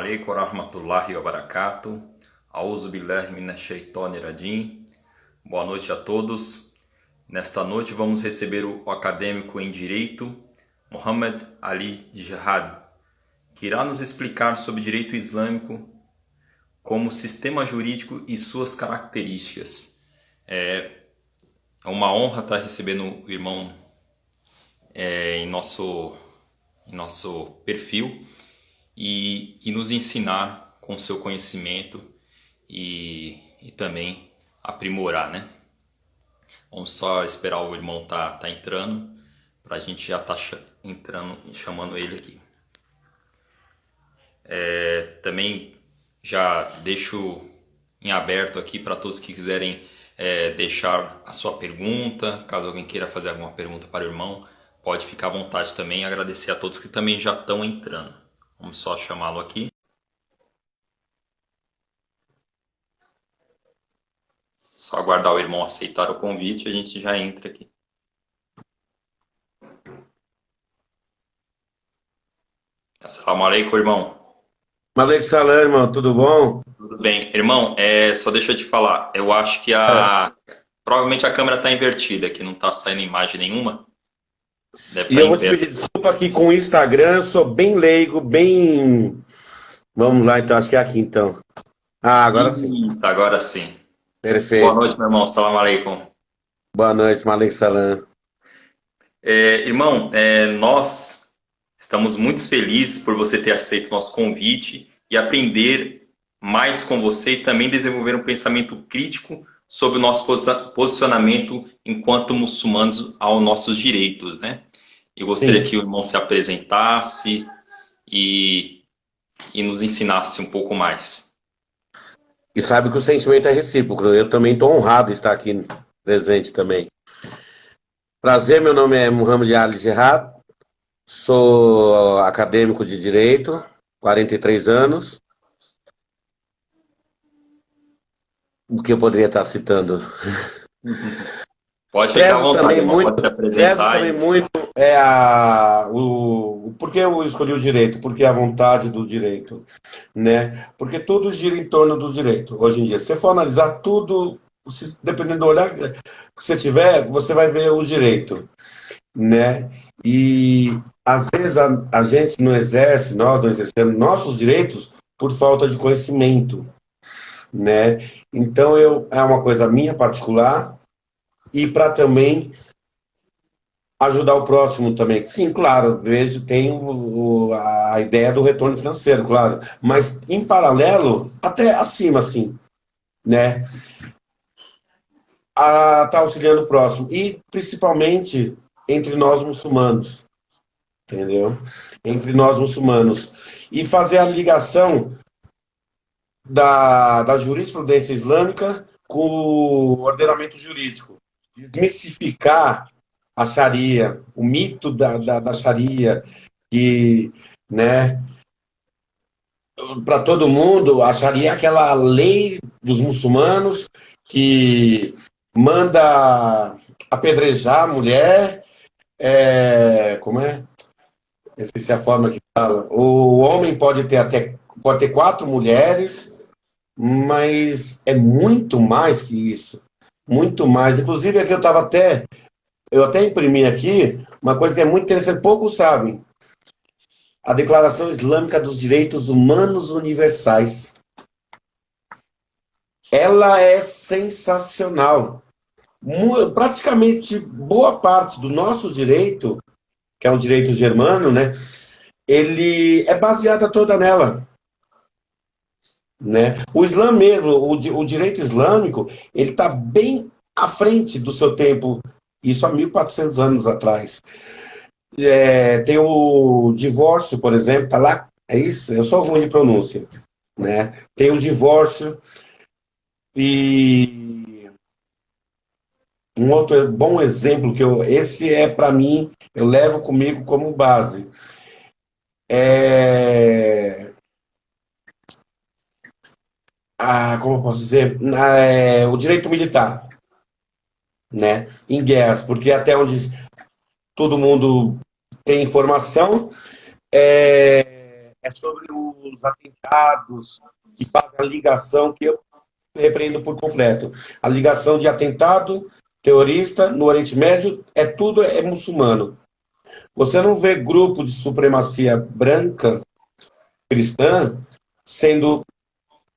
Alaikum warahmatullahi wabarakatuh. Auzu billahi minash shaitani rajim. Boa noite a todos. Nesta noite vamos receber o acadêmico em Direito, Mohamed Ali Jihad, que irá nos explicar sobre direito islâmico como sistema jurídico e suas características. É uma honra estar recebendo o irmão em nosso perfil e nos ensinar com seu conhecimento e também aprimorar, né? Vamos só esperar o irmão tá entrando para a gente já tá entrando e chamando ele aqui. Também já deixo em aberto aqui para todos que quiserem deixar a sua pergunta. Caso alguém queira fazer alguma pergunta para o irmão, pode ficar à vontade também. Agradecer a todos que também já estão entrando. Vamos só chamá-lo aqui. Só aguardar o irmão aceitar o convite e a gente já entra aqui. Assalamu alaikum, irmão. Maleque Salam, irmão, tudo bom? Tudo bem. Irmão, só deixa eu te falar. Eu acho que provavelmente a câmera está invertida, que não está saindo imagem nenhuma. Deve E estar eu vou te invertida. pedir desculpa aqui com o Instagram, eu sou bem leigo, bem... Vamos lá, então, acho que é aqui, então. Ah, agora sim. Isso, agora sim. Boa Perfeito. noite, meu irmão. Salam aleikum. Boa noite, Maleque Salam. Irmão, nós estamos muito felizes por você ter aceito o nosso convite e aprender mais com você e também desenvolver um pensamento crítico sobre o nosso posicionamento enquanto muçulmanos aos nossos direitos, né? Eu gostaria Sim. que o irmão se apresentasse e nos ensinasse um pouco mais. E sabe que o sentimento é recíproco, eu também estou honrado de estar aqui presente também. Prazer, meu nome é Mohamed Ali Jihad, sou acadêmico de Direito, 43 anos. O que eu poderia estar citando? Pode ficar à Prezo vontade, também irmão. muito, Pode se prezo apresentar. também muito por que eu escolhi o direito? Porque é a vontade do direito, né? Porque tudo gira em torno do direito. Hoje em dia, se você for analisar tudo, dependendo do olhar que você tiver, você vai ver o direito, né? E às vezes a gente não exerce, nós não exercemos nossos direitos por falta de conhecimento, né? Então é uma coisa minha particular e para também ajudar o próximo também. Sim, claro, vejo, tem a ideia do retorno financeiro, claro, mas em paralelo, até acima, assim, né? A tá auxiliando o próximo e principalmente entre nós muçulmanos, entendeu? Entre nós muçulmanos e fazer a ligação da jurisprudência islâmica com o ordenamento jurídico, desmistificar a Sharia, o mito da Sharia, que, né, para todo mundo, a Sharia é aquela lei dos muçulmanos que manda apedrejar a mulher, como é? Esqueci a forma que fala. O homem pode ter quatro mulheres, mas é muito mais que isso. Muito mais. Inclusive, aqui eu até imprimi aqui uma coisa que é muito interessante, poucos sabem. A Declaração Islâmica dos Direitos Humanos Universais. Ela é sensacional. Praticamente boa parte do nosso direito, que é um direito germano, né? Ele é baseada toda nela, né? O Islã mesmo, o direito islâmico, ele está bem à frente do seu tempo, isso há 1400 anos atrás. Tem o divórcio, por exemplo, tá lá, é isso, eu sou ruim de pronúncia, né? Tem o divórcio e um outro bom exemplo esse é para mim, eu levo comigo como base. É, como eu posso dizer? O direito militar, né? Em guerras, porque até onde todo mundo tem informação, é sobre os atentados que fazem a ligação, que eu repreendo por completo. A ligação de atentado terrorista no Oriente Médio é muçulmano. Você não vê grupo de supremacia branca cristã sendo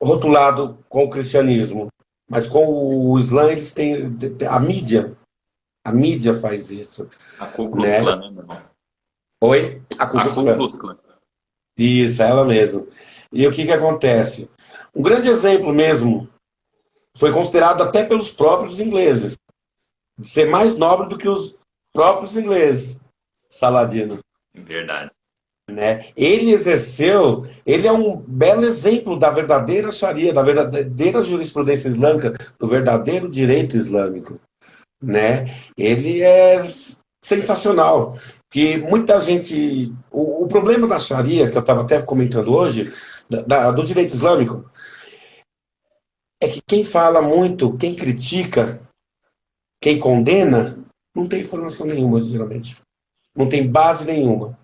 rotulado com o cristianismo, mas com o Islã eles têm a mídia faz isso, A Ku Klux né? Klan, né, meu irmão? Oi, a Ku A Klux Ku Klan. Klux Klan. Isso, é ela mesmo. E o que que acontece? Um grande exemplo mesmo foi considerado até pelos próprios ingleses de ser mais nobre do que os próprios ingleses, Saladino. Verdade. Né? Ele exerceu, ele é um belo exemplo da verdadeira Sharia, da verdadeira jurisprudência islâmica, do verdadeiro direito islâmico, né? Ele é sensacional, que muita gente, o problema da Sharia, que eu estava até comentando hoje, do direito islâmico, é que quem fala muito, quem critica, quem condena, não tem informação nenhuma, geralmente. Não tem base nenhuma.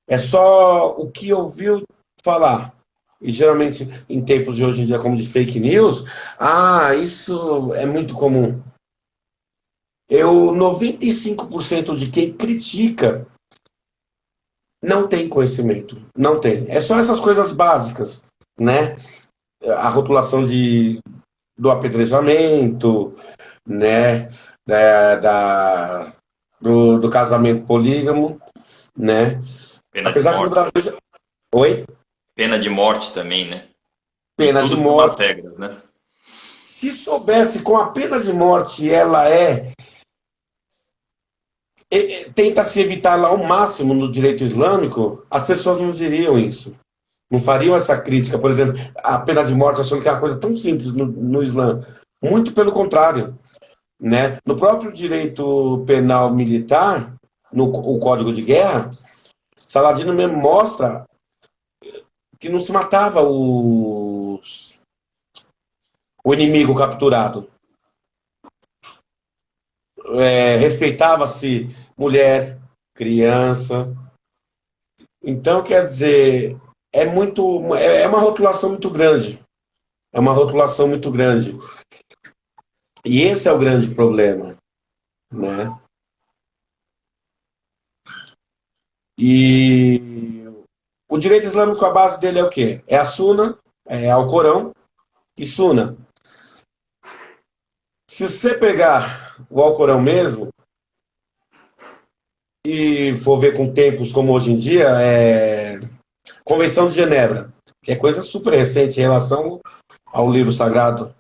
É só o que ouviu falar. E geralmente, em tempos de hoje em dia, como de fake news, isso é muito comum. 95% de quem critica não tem conhecimento. Não tem. É só essas coisas básicas, né? A rotulação do apedrejamento, né? Do casamento polígamo, né? Pena de Apesar que no morte. Brasil. Oi? Pena de morte também, né? E Pena de tudo tem umas morte. regras, né? Se soubesse com a pena de morte ela tenta se evitar lá ao máximo no direito islâmico, as pessoas não diriam isso. Não fariam essa crítica, por exemplo, a pena de morte, achando que é uma coisa tão simples no Islã. Muito pelo contrário. Né? No próprio direito penal militar, no o Código de Guerra, Saladino mesmo mostra que não se matava o inimigo capturado. Respeitava-se mulher, criança. Então, quer dizer, é uma rotulação muito grande. É uma rotulação muito grande. E esse é o grande problema, né? E o direito islâmico, a base dele é o quê? É a Suna, é Alcorão e Suna. Se você pegar o Alcorão mesmo e for ver com tempos como hoje em dia, Convenção de Genebra, que é coisa super recente em relação ao livro sagrado.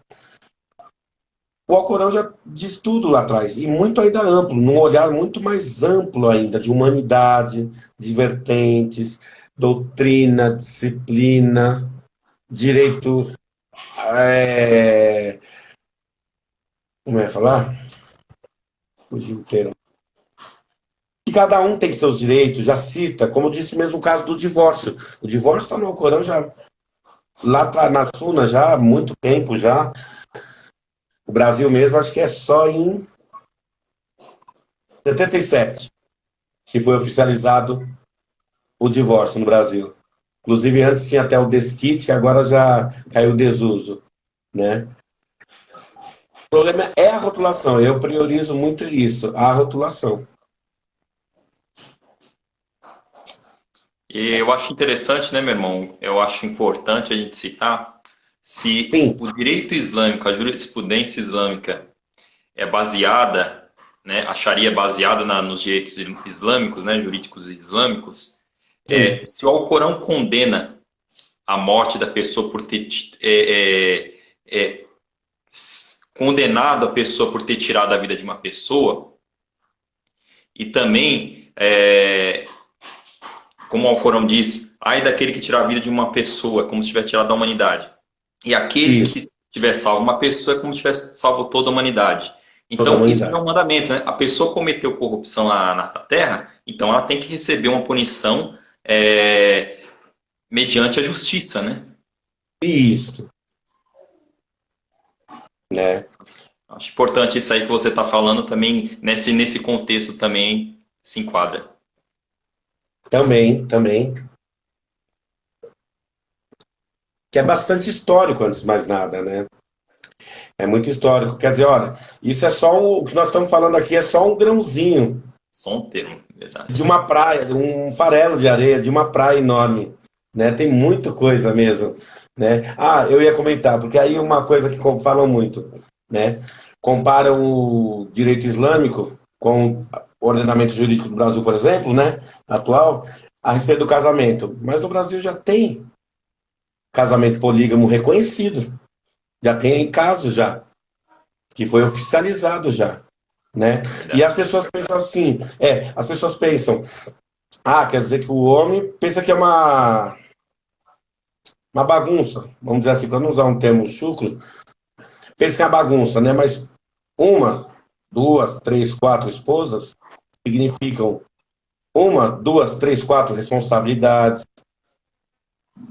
O Alcorão já diz tudo lá atrás, e muito ainda amplo, num olhar muito mais amplo ainda, de humanidade, de vertentes, doutrina, disciplina, direito. Como é falar? Fugiu inteiro. Que cada um tem seus direitos, já cita, como disse mesmo o caso do divórcio. O divórcio está no Alcorão já, lá na Suna já há muito tempo já. O Brasil mesmo, acho que é só em 77 que foi oficializado o divórcio no Brasil. Inclusive, antes tinha até o desquite, que agora já caiu o desuso, né? O problema é a rotulação. Eu priorizo muito isso, a rotulação. E eu acho interessante, né, meu irmão? Eu acho importante a gente citar se Sim, o direito islâmico, a jurisprudência islâmica é baseada, né, a Sharia é baseada nos direitos islâmicos, né, jurídicos islâmicos, sim, se o Alcorão condena a morte da pessoa por ter condenado a pessoa por ter tirado a vida de uma pessoa e também como o Alcorão diz, ai daquele que tirar a vida de uma pessoa, como se tivesse tirado da humanidade. E aquele isso, que tiver salvo uma pessoa é como se tivesse salvo toda a humanidade. toda a Então, isso é humanidade. um mandamento, né? A pessoa cometeu corrupção lá na Terra, então ela tem que receber uma punição mediante a justiça, né? Isso, né? Acho importante isso aí que você está falando também, nesse contexto também se enquadra. Também, também. que é bastante histórico, antes de mais nada, né? É muito histórico. Quer dizer, olha, isso é só o que nós estamos falando aqui é só um grãozinho Só um termo, de verdade. uma praia, de um farelo de areia, de uma praia enorme, né? Tem muita coisa mesmo, né? Ah, eu ia comentar, porque aí uma coisa que falam muito, né? Comparam o direito islâmico com o ordenamento jurídico do Brasil, por exemplo, né? Atual, a respeito do casamento. Mas no Brasil já tem casamento polígamo reconhecido, já tem casos já, que foi oficializado já, né? E as Verdade. pessoas pensam assim, as pessoas pensam, quer dizer que o homem pensa que é uma bagunça, vamos dizer assim, para não usar um termo chucro, pensa que é uma bagunça, né? Mas uma, duas, três, quatro esposas significam uma, duas, três, quatro responsabilidades,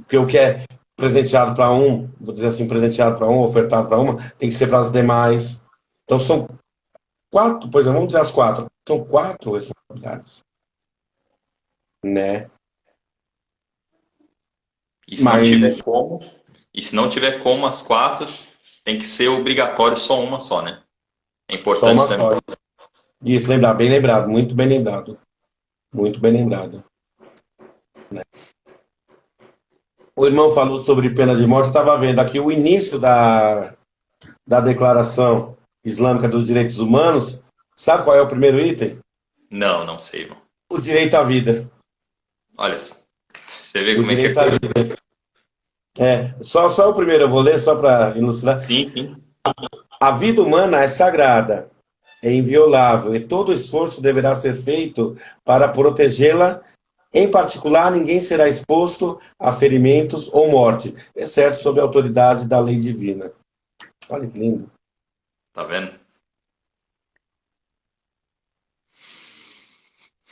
porque o que é presenteado para um, vou dizer assim, presenteado para um, ofertado para uma, tem que ser para as demais. Então são quatro, por exemplo, vamos dizer as quatro, são quatro responsabilidades, né? E se não tiver Mas como, e se não tiver como as quatro, tem que ser obrigatório só uma só, né? É só importante uma também. só. Isso, lembrar, bem lembrado, muito bem lembrado, muito bem lembrado. O irmão falou sobre pena de morte, eu estava vendo aqui o início da Declaração Islâmica dos Direitos Humanos. Sabe qual é o primeiro item? Não, não sei, irmão. O direito à vida. Olha, você vê O como é que é direito à coisa. vida. Só o primeiro eu vou ler, só para ilustrar. Sim, sim. A vida humana é sagrada, é inviolável, e todo esforço deverá ser feito para protegê-la. Em particular, ninguém será exposto a ferimentos ou morte, exceto sob a autoridade da lei divina. Olha que lindo. Tá vendo?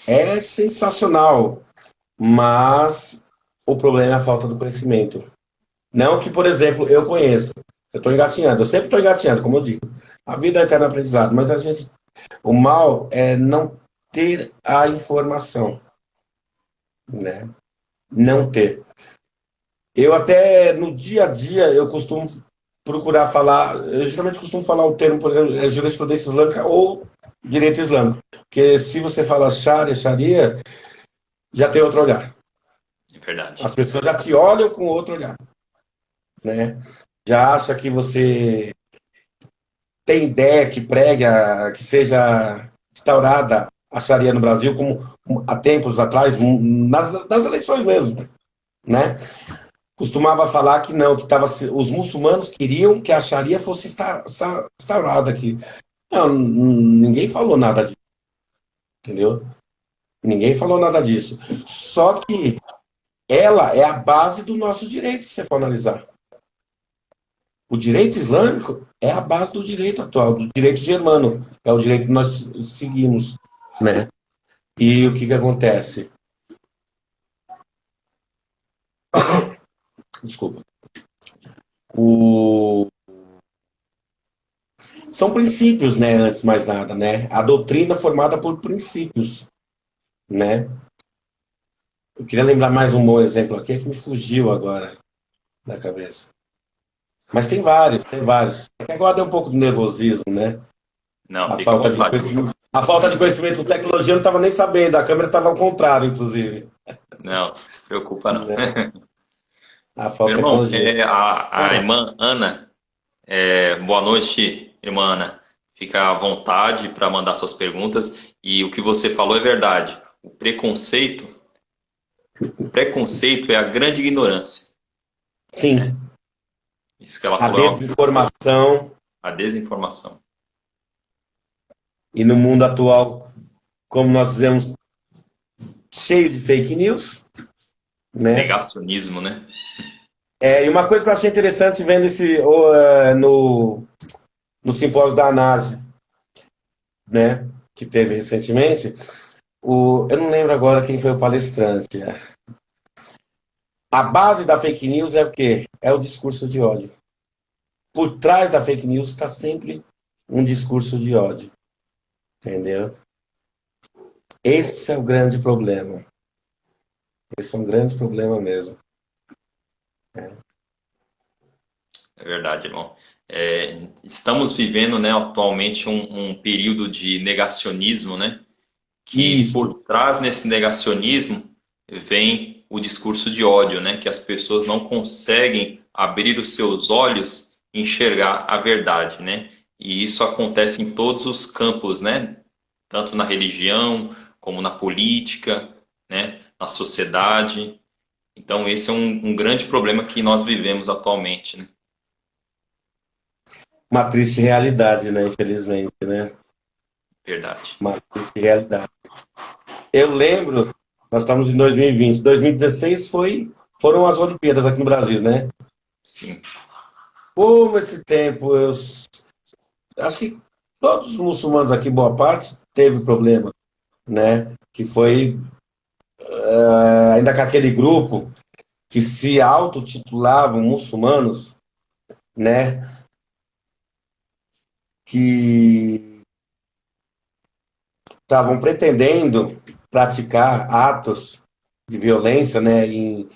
É sensacional, mas o problema é a falta do conhecimento. Não que, por exemplo, eu conheço. Eu estou engatinhando, eu sempre estou engatinhando, como eu digo. A vida é eterno aprendizado, mas o mal é não ter a informação, né? Não ter. Eu até no dia a dia eu costumo procurar falar, eu geralmente costumo falar o termo, por exemplo, jurisprudência islâmica ou direito islâmico, porque se você fala Sharia, já tem outro olhar. É verdade. As pessoas já te olham com outro olhar, né? Já acha que você tem ideia que prega, que seja instaurada a Sharia no Brasil, como há tempos atrás, nas eleições mesmo, né? Costumava falar que não, que os muçulmanos queriam que a Sharia fosse instaurada aqui. Não, ninguém falou nada disso, entendeu? Ninguém falou nada disso. Só que ela é a base do nosso direito, se você for analisar. O direito islâmico é a base do direito atual, do direito germano. É o direito que nós seguimos, né? E o que acontece? Desculpa. O... São princípios, né? Antes de mais nada, né? A doutrina é formada por princípios, né? Eu queria lembrar mais um bom exemplo aqui, que me fugiu agora da cabeça. Mas tem vários, tem vários. É que agora deu um pouco de nervosismo, né? Não, A fica à falta de vontade. conhecimento. A falta de conhecimento de tecnologia eu não estava nem sabendo, a câmera estava ao contrário, inclusive. Não, não se preocupa não. A Meu falta de irmão, tecnologia. a irmã Ana, boa noite, irmã Ana. Fica à vontade para mandar suas perguntas. E o que você falou é verdade. O preconceito é a grande ignorância, né? Sim, Isso que ela a falou é desinformação a desinformação. e no mundo atual, como nós vemos, cheio de fake news, né? Negacionismo, né? E uma coisa que eu achei interessante vendo no simpósio da ANASE, né? Que teve recentemente, eu não lembro agora quem foi o palestrante. A base da fake news é o quê? É o discurso de ódio. Por trás da fake news está sempre um discurso de ódio, entendeu? Esse é o grande problema. Esse é um grande problema mesmo. É verdade, irmão. Estamos vivendo, né, atualmente um período de negacionismo, né? Que Isso, por trás nesse negacionismo vem o discurso de ódio, né? Que as pessoas não conseguem abrir os seus olhos e enxergar a verdade, né? E isso acontece em todos os campos, né? Tanto na religião, como na política, né? Na sociedade. Então esse é um grande problema que nós vivemos atualmente, né? uma triste realidade, né? Infelizmente, né? Verdade. Uma triste realidade. Eu lembro, nós estamos em 2020, 2016 foram as Olimpíadas aqui no Brasil, né? Sim, Como esse tempo, acho que todos os muçulmanos aqui, boa parte, teve problema, né? Que foi ainda com aquele grupo que se autotitulavam muçulmanos, né? Que estavam pretendendo praticar atos de violência, né? Em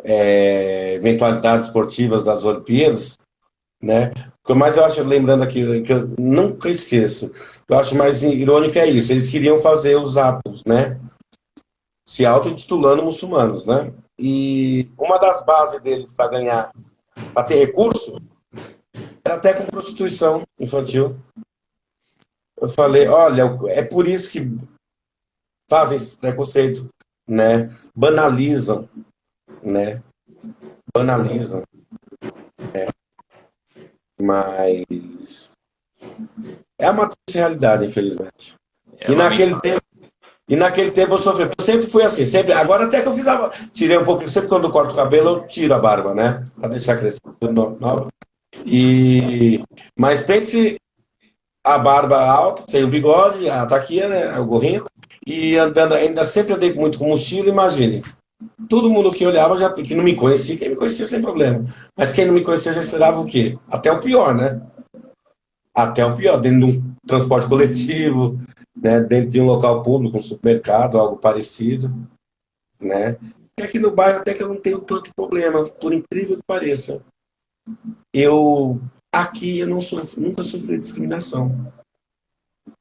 eventualidades esportivas das Olimpíadas, né? O que mais eu acho, lembrando aqui, que eu nunca esqueço, eu acho mais irônico é isso, eles queriam fazer os atos, né? Se auto-intitulando muçulmanos, né? E uma das bases deles para ganhar, para ter recurso, era até com prostituição infantil. Eu falei, olha, é por isso que fazem esse preconceito, né? Banalizam, né? Banalizam, mas é uma triste realidade, infelizmente. é E naquele lamentável. tempo, e naquele tempo eu sofri. Eu sempre fui assim, sempre. Agora até que eu fiz a. Tirei um pouco. Sempre quando eu corto o cabelo, eu tiro a barba, né? Pra deixar crescer nova. Mas pense a barba alta, sem o bigode, a taquia, né? O gorrinho. E andando, ainda sempre andei muito com mochila, imagine. Todo mundo que olhava, já, que não me conhecia, quem me conhecia sem problema. Mas quem não me conhecia já esperava o quê? Até o pior, né? Até o pior, dentro de um transporte coletivo, né? Dentro de um local público, um supermercado, algo parecido, né? E aqui no bairro até que eu não tenho tanto problema, por incrível que pareça. Eu aqui eu não sofro, nunca sofri discriminação,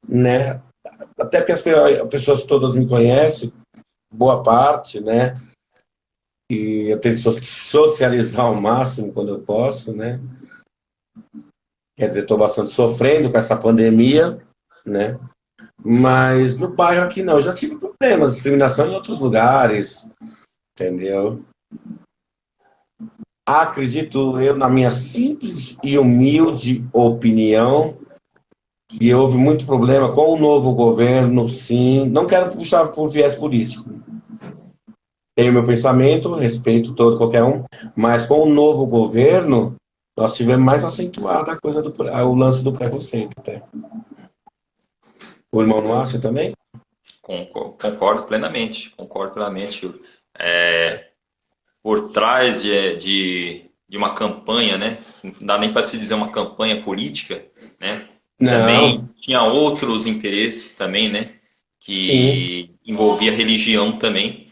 né? Até porque as pessoas todas me conhecem, boa parte, né? E eu tento socializar ao máximo quando eu posso, né? Quer dizer, estou bastante sofrendo com essa pandemia, né? Mas no bairro aqui não, eu já tive problemas, discriminação em outros lugares, entendeu? Acredito eu, na minha simples e humilde opinião, que houve muito problema com o novo governo, sim. Não quero puxar por viés político. Tenho meu pensamento, respeito todo, qualquer um, mas com o novo governo, nós tivemos mais acentuada a coisa o lance do preconceito, até. O irmão não acha também? Concordo plenamente, concordo plenamente, Yuri. Por trás de uma campanha, né? Não dá nem para se dizer uma campanha política, né? Também Não, tinha outros interesses também, né? sim, Que envolvia religião também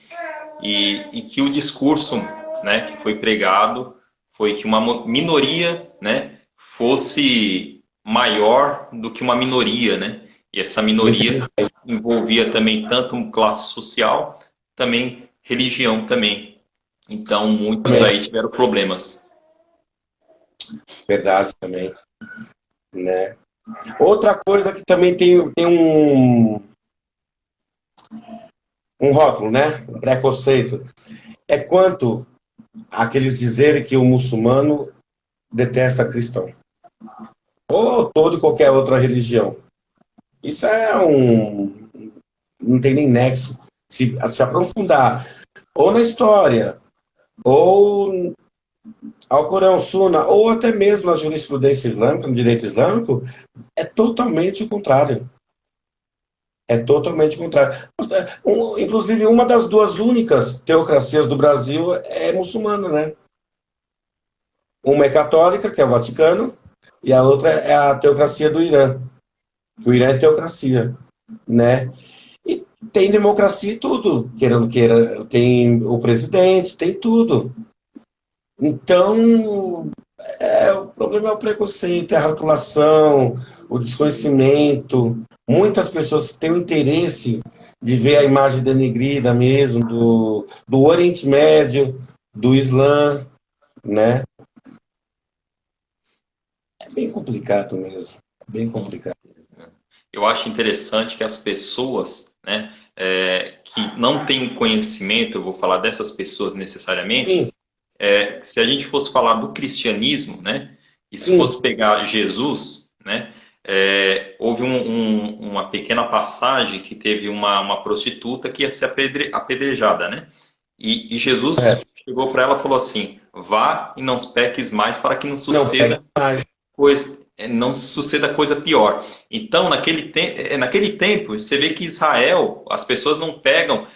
e que o discurso, né? Que foi pregado foi que uma minoria, né? Fosse maior do que uma minoria, né? E essa minoria infelizmente, envolvia também tanto classe social, também religião também. Então, muitos também, aí tiveram problemas. verdade também, né? Outra coisa que também tem um rótulo, né? Um preconceito, é quanto aqueles dizerem que o muçulmano detesta cristão, ou toda e qualquer outra religião. Isso é um. Não tem nem nexo. Se aprofundar, ou na história, ou ao Corão, Sunna, ou até mesmo na jurisprudência islâmica, no direito islâmico, é totalmente o contrário. É totalmente o contrário. Inclusive, uma das duas únicas teocracias do Brasil é muçulmana, né? Uma é católica, que é o Vaticano, e a outra é a teocracia do Irã. O Irã é teocracia, né? E tem democracia e tudo, queira ou não queira. Tem o presidente, tem tudo. Então, problema é o preconceito, é a rotulação, o desconhecimento. Muitas pessoas têm o interesse de ver a imagem denegrida mesmo do Oriente Médio, do Islã, né? É bem complicado mesmo, bem Com complicado. certeza. Eu acho interessante que as pessoas, né, que não têm conhecimento, eu vou falar dessas pessoas necessariamente, Sim, se a gente fosse falar do cristianismo, né, e se sim, fosse pegar Jesus, né, houve uma pequena passagem que teve uma prostituta que ia ser apedrejada, né, e Jesus é. chegou para ela e falou assim: vá e não peques mais para que não Não, pega suceda mais. não suceda coisa pior. Então, naquele tempo, você vê que Israel, as pessoas não pegam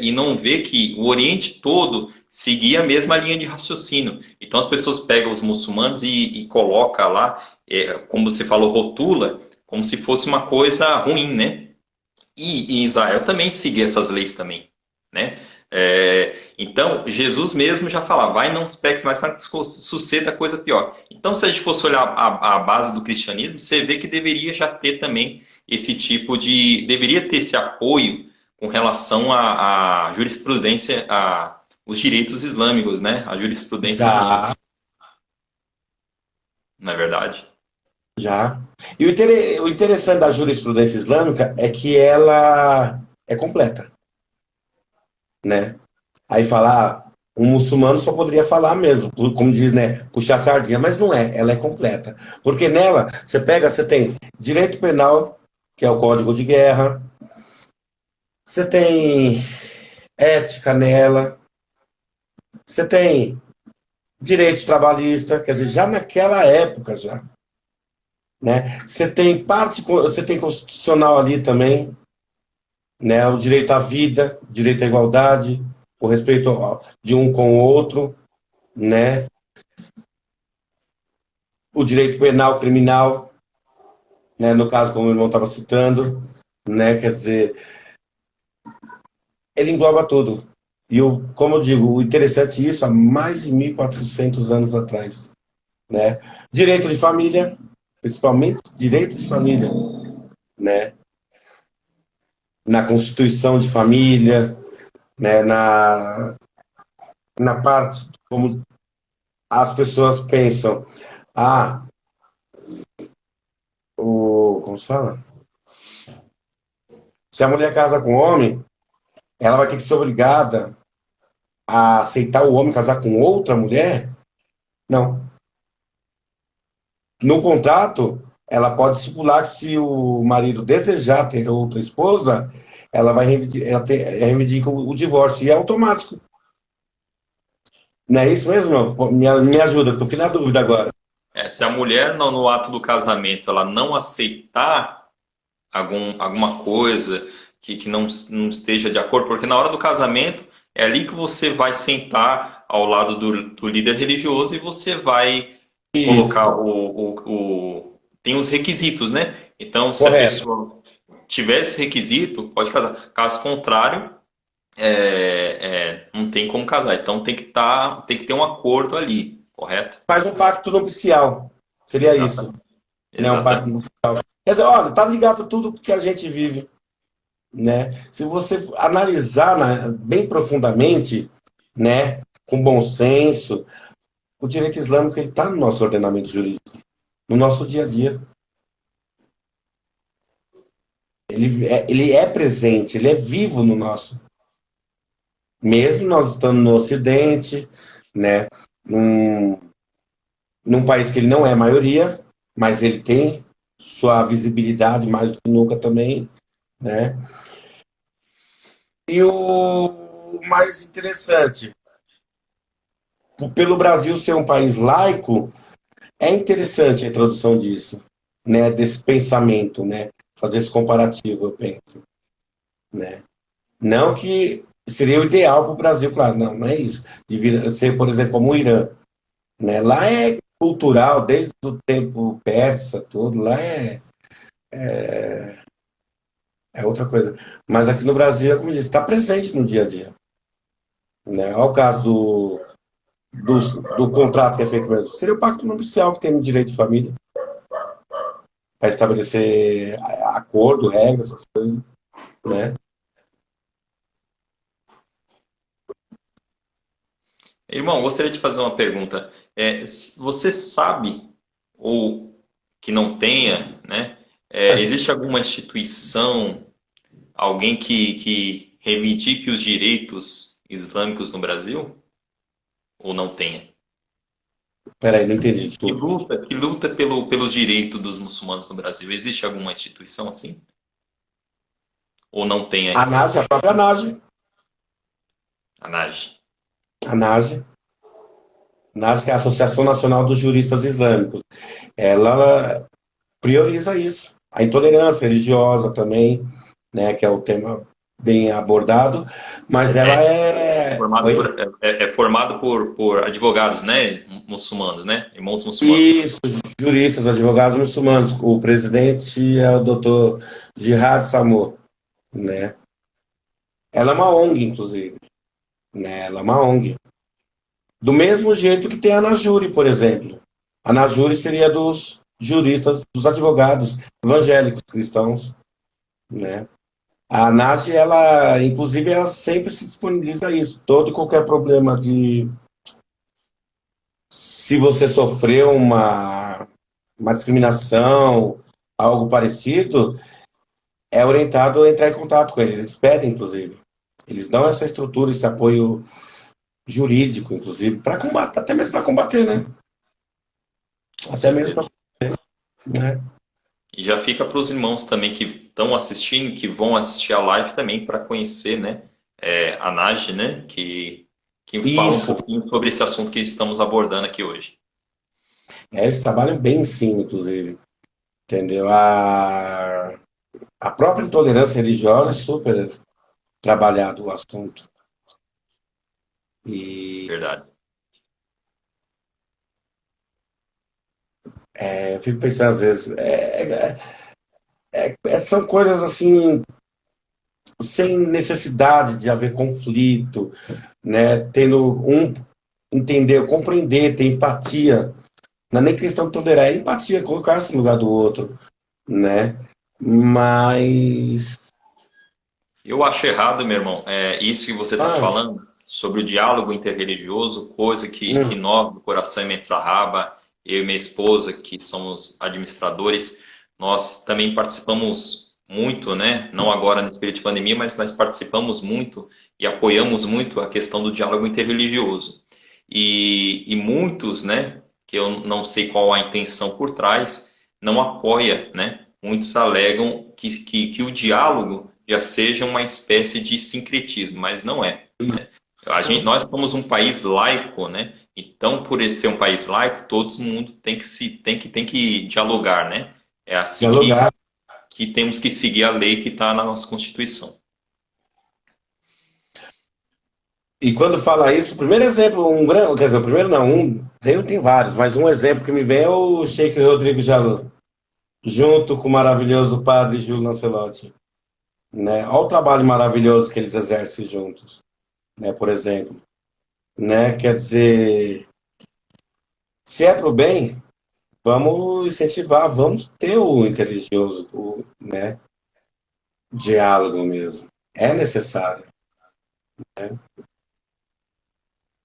e não vê que o Oriente todo seguia a mesma linha de raciocínio. Então, as pessoas pegam os muçulmanos e coloca lá, como você falou, rotula, como se fosse uma coisa ruim, né? E Israel também seguia essas leis também, né? Então, Jesus mesmo já falava, vai não peques mais para que suceda coisa pior. Então, se a gente fosse olhar a base do cristianismo, você vê que deveria já ter também esse tipo de... Deveria ter esse apoio com relação à jurisprudência, os direitos islâmicos, né? A jurisprudência islâmica, Já, não é verdade? já. E o interessante da jurisprudência islâmica é que ela é completa, né? Aí falar, um muçulmano só poderia falar mesmo, como diz, né? Puxar sardinha, mas não é, ela é completa. Porque nela, você tem direito penal, que é o Código de Guerra, você tem ética nela, você tem direito trabalhista, quer dizer, já naquela época já, né? Você tem constitucional ali também, né? O direito à vida, direito à igualdade, o respeito de um com o outro, né? O direito penal criminal, né? No caso, como o irmão estava citando, né? Quer dizer, ele engloba tudo. E como eu digo, o interessante é isso há mais de 1.400 anos atrás, né? Direito de família, principalmente direito de família, né? Na constituição de família, né? Na parte como as pessoas pensam, ah, como se fala? Se a mulher casa com o homem, ela vai ter que ser obrigada a aceitar o homem casar com outra mulher? Não. No contrato, ela pode estipular que se o marido desejar ter outra esposa, ela vai reivindica o divórcio, e é automático. Não é isso mesmo? Não? Me ajuda, porque eu fiquei na dúvida agora. Se a mulher no ato do casamento ela não aceitar alguma coisa que não esteja de acordo, porque na hora do casamento é ali que você vai sentar ao lado do líder religioso e você vai Isso, colocar tem os requisitos, né? Então, se a correto. pessoa tiver esse requisito, pode casar. Caso contrário, não tem como casar. Então tem que ter um acordo ali, correto? Faz um pacto nupcial. Seria isso, Exatamente. né? Um pacto Exatamente. nupcial. Quer dizer, olha, tá ligado tudo que a gente vive, né? Se você analisar bem profundamente, né, com bom senso, o direito islâmico ele está no nosso ordenamento jurídico, no nosso dia a dia. Ele é presente, ele é vivo no nosso. Mesmo nós estando no Ocidente, né, num, num país que ele não é maioria, mas ele tem sua visibilidade mais do que nunca também, né? E o mais interessante, pelo Brasil ser um país laico, é interessante a introdução disso, né, desse pensamento, né, fazer esse comparativo, eu penso, né? Não que seria o ideal para o Brasil, claro, não, não é isso. De ser, por exemplo, como o Irã, né? Lá é cultural, desde o tempo persa, tudo, lá é outra coisa. Mas aqui no Brasil, como eu disse, está presente no dia a dia, né? Olha o caso do contrato que é feito mesmo? Seria o pacto nupcial que tem no direito de família, para estabelecer acordo, regras, essas coisas, né? Irmão, gostaria de fazer uma pergunta. Você sabe, ou que não tenha, né? Existe alguma instituição, alguém que reivindique os direitos islâmicos no Brasil? Ou não tenha? Peraí, não entendi, Que desculpa. luta, que luta pelo direito dos muçulmanos no Brasil? Existe alguma instituição assim? Ou não tem A aí? NAGE, a própria NAGE, A NAGE. a NAGE, NAGE, que é a Associação Nacional dos Juristas Islâmicos, ela prioriza isso. A intolerância religiosa também, né, que é o tema bem abordado, mas ela É é... formado Oi? é formado por advogados, né? Muçulmanos, né? Irmãos muçulmanos. Isso, juristas, advogados muçulmanos. O presidente é o doutor Jihad Samur, né? Ela é uma ONG, inclusive, né? Ela é uma ONG. Do mesmo jeito que tem a Anajure, por exemplo. A Anajure seria dos juristas, dos advogados evangélicos cristãos, né? A ANAGE, ela, inclusive, ela sempre se disponibiliza a isso. Todo e qualquer problema de... Se você sofreu uma discriminação, algo parecido, é orientado a entrar em contato com eles. Eles pedem, inclusive. Eles dão essa estrutura, esse apoio jurídico, inclusive, para combater, até mesmo para combater, né? Com Até mesmo certeza. para, né? E já fica para os irmãos também que estão assistindo, que vão assistir a live também para conhecer, né? A NAGE, né? Que fala um Isso. pouquinho sobre esse assunto que estamos abordando aqui hoje. Eles trabalham bem em cima, inclusive. Entendeu? A própria intolerância religiosa é super trabalhado o assunto. E Verdade. eu fico pensando às vezes, são coisas assim, sem necessidade de haver conflito, né? Tendo um entender, compreender, ter empatia. Não é nem questão de tolerar, é empatia, colocar-se no lugar do outro, né? Mas. Eu acho errado, meu irmão, isso que você está Ah, falando sobre o diálogo interreligioso, coisa que hum, nós, do Coração Mentes Arraba, eu e minha esposa, que somos administradores, nós também participamos muito, né? Não agora nesse período de pandemia, mas nós participamos muito e apoiamos muito a questão do diálogo interreligioso. E muitos, né, que eu não sei qual a intenção por trás, não apoia, né? Muitos alegam que o diálogo já seja uma espécie de sincretismo, mas não é, né? Nós somos um país laico, né? Então, por esse ser um país laico, todo mundo tem que dialogar, né? É assim dialogar. que temos que seguir a lei que está na nossa Constituição. E quando fala isso, o primeiro exemplo, um grande, quer dizer, o primeiro não, tem vários, mas um exemplo que me vem é o Sheik Rodrigo Jalou, junto com o maravilhoso padre Júlio Lancelotti, né? Olha o trabalho maravilhoso que eles exercem juntos, né? Por exemplo, né? Quer dizer, se é para o bem, vamos incentivar, vamos ter o interreligioso, né? Diálogo mesmo. É necessário, né?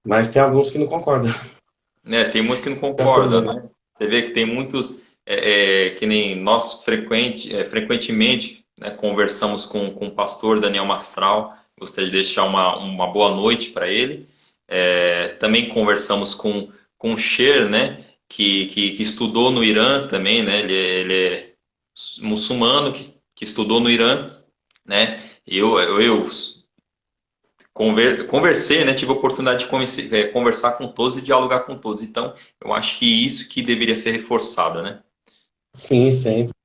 Mas tem alguns que não concordam. Tem muitos que não É o concordam, problema. né? Você vê que tem muitos, que nem nós frequentemente, né, conversamos com o pastor Daniel Mastral, gostaria de deixar uma boa noite para ele. Também conversamos com o Sher, né, que estudou no Irã também, né? Ele é muçulmano que estudou no Irã, né? Eu conversei, né? Tive a oportunidade de conversar com todos e dialogar com todos. Então, eu acho que isso que deveria ser reforçado, né? Sim, sempre.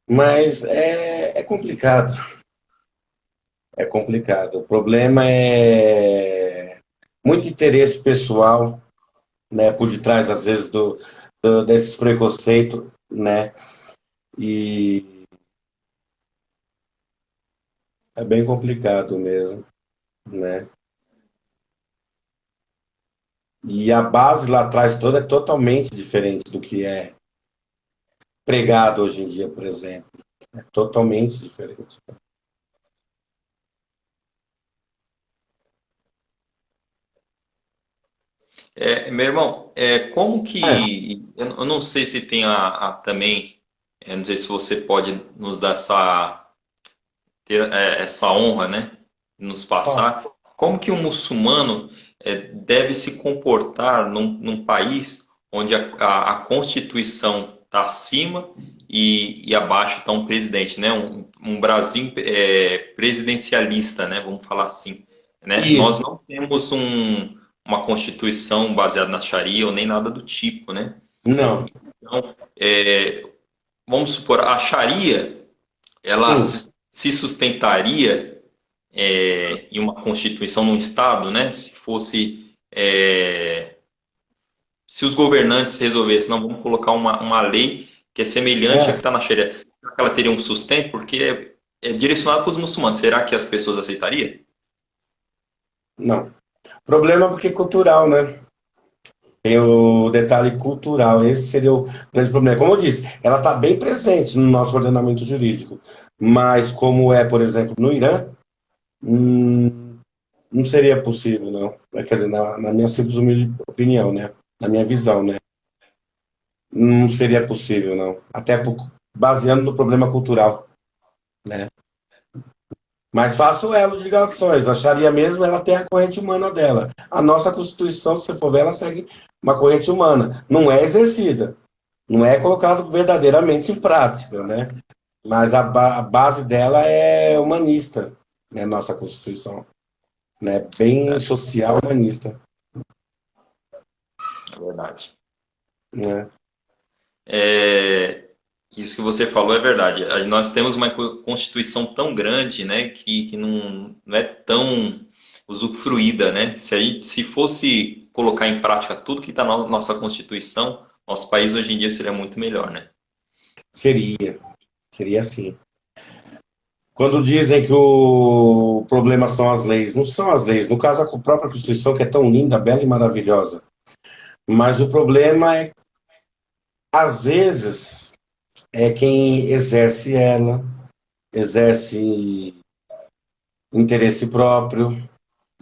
Mas é complicado. É complicado. O problema é muito interesse pessoal, né, por detrás, às vezes, desses preconceitos, né? E É bem complicado mesmo, né? E a base lá atrás toda é totalmente diferente do que é pregado hoje em dia, por exemplo. É totalmente diferente. Meu irmão, como É, que. Eu não sei se tem também. Não sei se você pode nos dar essa honra, né? Nos ó, passar. Como que um muçulmano deve se comportar num país onde a Constituição está acima e abaixo está um presidente, né? Um Brasil presidencialista, né? Vamos falar assim, né? Nós isso. não temos uma Constituição baseada na Sharia ou nem nada do tipo, né? Não, Então, vamos supor, a Sharia, ela sim. se sustentaria em uma constituição num estado, né? Se fosse se os governantes resolvessem, não, vamos colocar uma lei que é semelhante à que É, está na Sharia, será que ela teria um sustento? Porque é direcionado para os muçulmanos. Será que as pessoas aceitariam? não. Problema porque é cultural, né? Tem o detalhe cultural. Esse seria o grande problema. Como eu disse, ela está bem presente no nosso ordenamento jurídico. Mas como é, por exemplo, no Irã, hum, não seria possível, não. Quer dizer, na minha simples humilde opinião, né? Na minha visão, né? Não seria possível, não. Até baseando no problema cultural, né? Mas faço elo de ligações. A Sharia mesmo, ela tem a corrente humana dela. A nossa Constituição, se você for ver, ela segue uma corrente humana. Não é exercida. Não é colocado verdadeiramente em prática, né? Mas a base dela é humanista, né? Nossa Constituição, né? Bem social humanista, É verdade. né? É, isso que você falou é verdade. Nós temos uma Constituição tão grande, né, que não é tão usufruída, né? Se fosse colocar em prática tudo que está na nossa Constituição, nosso país hoje em dia seria muito melhor, né? Seria, seria assim. Quando dizem que o problema são as leis, não são as leis. No caso, a própria Constituição, que é tão linda, bela e maravilhosa. Mas o problema é, às vezes, é quem exerce ela, exerce interesse próprio,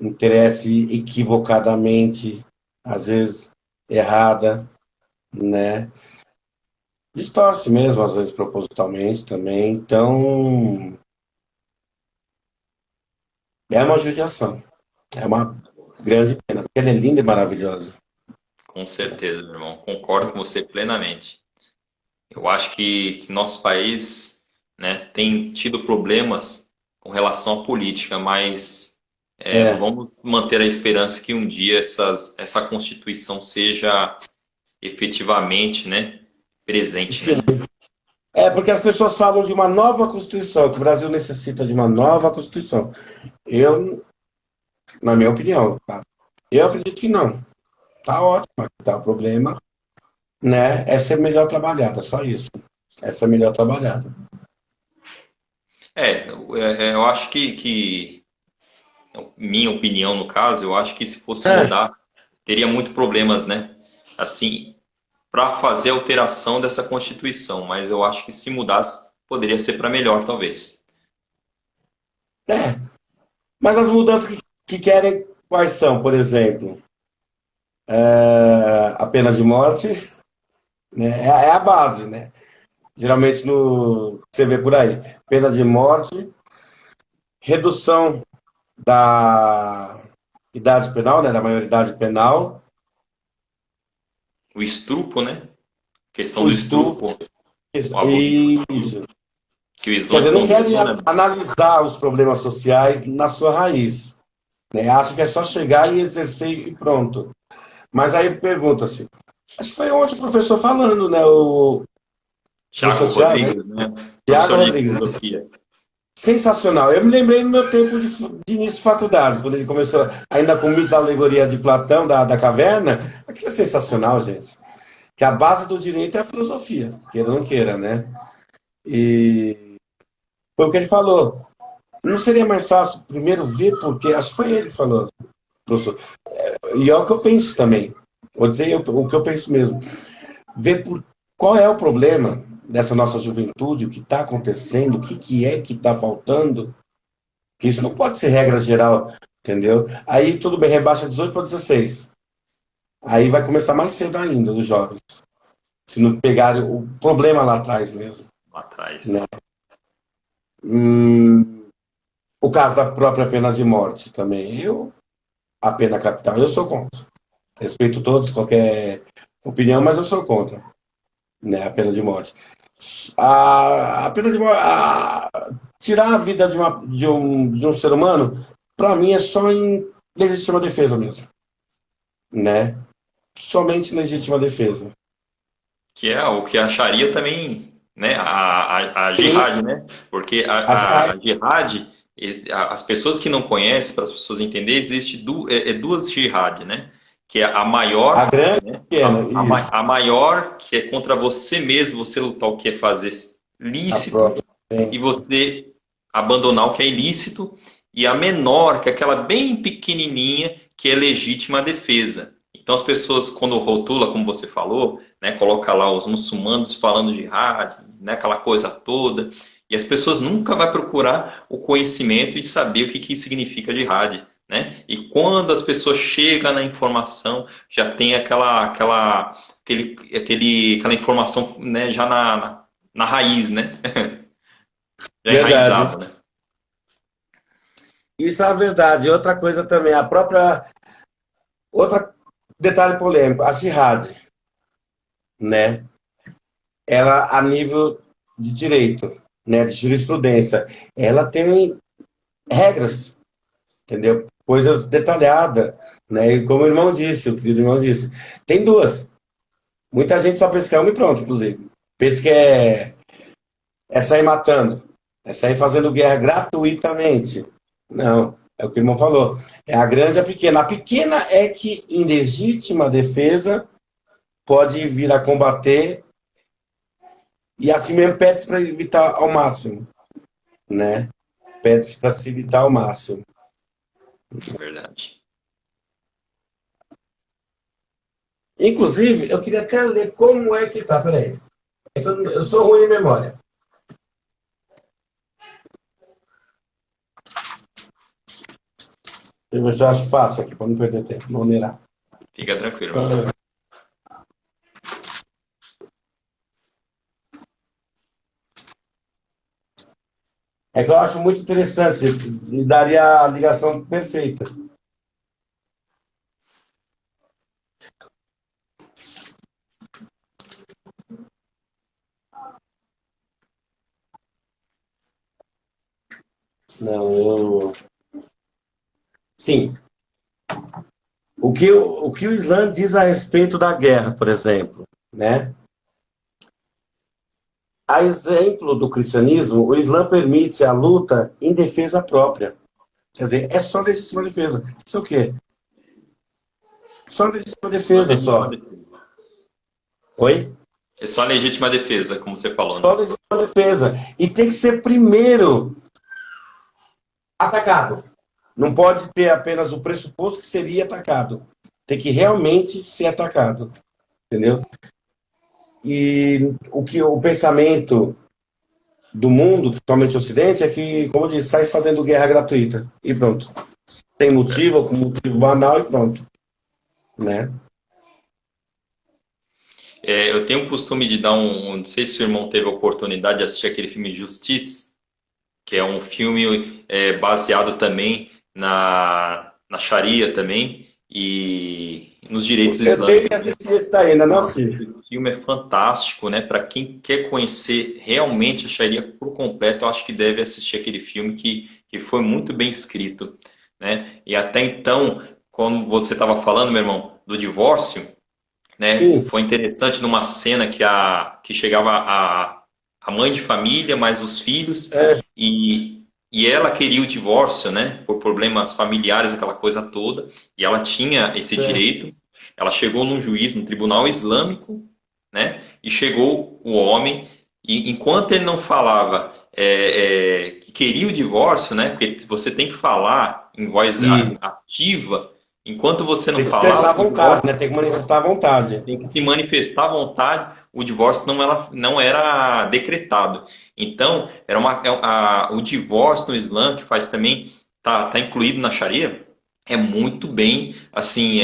interesse equivocadamente, às vezes errada, né? Distorce mesmo, às vezes propositalmente também. Então, é uma judiação. É uma grande pena, porque ela é linda e maravilhosa. Com certeza, meu irmão. Concordo com você plenamente. Eu acho que nosso país, né, tem tido problemas com relação à política, mas É, vamos manter a esperança que um dia essa Constituição seja efetivamente, né, presente, sim. né? É porque as pessoas falam de uma nova Constituição, que o Brasil necessita de uma nova Constituição. Eu, na minha opinião, tá? Eu acredito que não. Tá ótimo, tá. O problema, né, é ser melhor trabalhada, só isso. É ser melhor trabalhada. Eu acho minha opinião no caso, eu acho que se fosse É, mudar, teria muito problemas, né? Assim, para fazer a alteração dessa Constituição, mas eu acho que se mudasse, poderia ser para melhor, talvez. é. Mas as mudanças que querem, quais são, por exemplo? A pena de morte, né? É a base, né? Geralmente você vê por aí. Pena de morte, redução da idade penal, né? Da maioridade penal, O estupro, né? Questão o do estupro, estupro, o abuso infantil, isso. que o Quer Islã dizer, não querem condena. analisar os problemas sociais na sua raiz, né? Acham que é só chegar e exercer e pronto. Mas aí pergunta-se, acho que foi ontem o professor falando, né? O Tiago professor Tiago, né? Rodrigues, né? Tiago Professor de Rodrigues. filosofia. Sensacional. Eu me lembrei no meu tempo de início de faculdade, quando ele começou, ainda com o mito da alegoria de Platão, da caverna. Aquilo é sensacional, gente. Que a base do direito é a filosofia, queira ou não queira, né? E foi o que ele falou. Não seria mais fácil primeiro ver porque, acho que foi ele que falou, professor, e é o que eu penso também, vou dizer o que eu penso mesmo, ver qual é o problema dessa nossa juventude, o que está acontecendo, o que é que está faltando, que isso não pode ser regra geral, entendeu? Aí tudo bem, rebaixa 18 para 16. Aí vai começar mais cedo ainda, os jovens. Se não pegarem o problema lá atrás mesmo. lá Né? atrás. O caso da própria pena de morte também. A pena capital, eu sou contra. Respeito todos, qualquer opinião, mas eu sou contra, né, a pena de morte. A pena de morte, tirar a vida de um ser humano, para mim é só em legítima defesa mesmo, né? Somente legítima defesa. Que é o que a Sharia também, né? A Sim, jihad, né? Porque a, a jihad, as pessoas que não conhecem, para as pessoas entenderem, existe duas jihad, né? Que é a a maior, grande né? e a pequena, isso. A maior, que é contra você mesmo, você lutar o que é fazer A lícito própria. e você abandonar o que é ilícito, e a menor, que é aquela bem pequenininha, que é legítima defesa. Então as pessoas, quando rotula, como você falou, né, coloca lá os muçulmanos falando jihad, né, aquela coisa toda, e as pessoas nunca vão procurar o conhecimento e saber o que significa jihad. Né? E quando as pessoas chegam na informação, já tem aquela informação, né, já na raiz, né? Já Verdade. enraizado, né? Isso é a verdade. Outra coisa também, a própria. Outra detalhe polêmico, a jihad, né? Ela, a nível de direito, né, de jurisprudência, ela tem regras, entendeu? Coisas detalhadas, né? E como o irmão disse, o querido irmão disse, tem duas. Muita gente só pensa que é uma e pronto, inclusive. Pensa que é sair matando, é sair fazendo guerra gratuitamente. Não, é o que o irmão falou. É a grande e a pequena. A pequena é que, em legítima defesa, pode vir a combater e assim mesmo pede para evitar ao máximo, né? Pede para se evitar ao máximo. Verdade. Inclusive, eu queria até ler como é que tá. Peraí. Eu sou ruim em memória. Eu já acho fácil aqui, para não perder tempo. Vou mirar. Fica tranquilo, irmão. É que eu acho muito interessante e daria a ligação perfeita. Não, eu. Sim. O que o Islã diz a respeito da guerra, por exemplo, né? A exemplo do cristianismo, o Islã permite a luta em defesa própria. Quer dizer, é só legítima defesa. Isso é o quê? Só legítima Só defesa, legítima só. defesa. Oi? É só legítima defesa, como você falou, Só né? legítima defesa. E tem que ser primeiro atacado. Não pode ter apenas o pressuposto que seria atacado. Tem que realmente ser atacado. Entendeu? E o pensamento do mundo, principalmente o Ocidente, é que, como eu disse, sai fazendo guerra gratuita. E pronto. Tem motivo, ou com motivo banal e pronto. Né? Eu tenho o costume de dar não sei se o irmão teve a oportunidade de assistir aquele filme Justice, que é um filme baseado também na Sharia também e nos direitos Eu tenho que islâmicos, né? assistir esse daí, ainda não Nossa, assisti. esse filme é fantástico, né? Para quem quer conhecer realmente a Sharia por completo, eu acho que deve assistir aquele filme que foi muito bem escrito, né? E até então, como você estava falando, meu irmão, do divórcio, né? Sim, Foi interessante numa cena que chegava a mãe de família, mais os filhos, é, e ela queria o divórcio, né? Por problemas familiares, aquela coisa toda, e ela tinha esse é, direito. Ela chegou num juiz, no tribunal islâmico, né? E chegou o homem, e enquanto ele não falava queria o divórcio, né? Porque você tem que falar em voz E ativa. Enquanto você não tem que falar, expressar a o divórcio vontade, né? Tem que manifestar a vontade. tem que se manifestar à vontade, o divórcio não era decretado. Então, o divórcio no Islã, que faz também, tá incluído na Sharia, é muito bem, assim,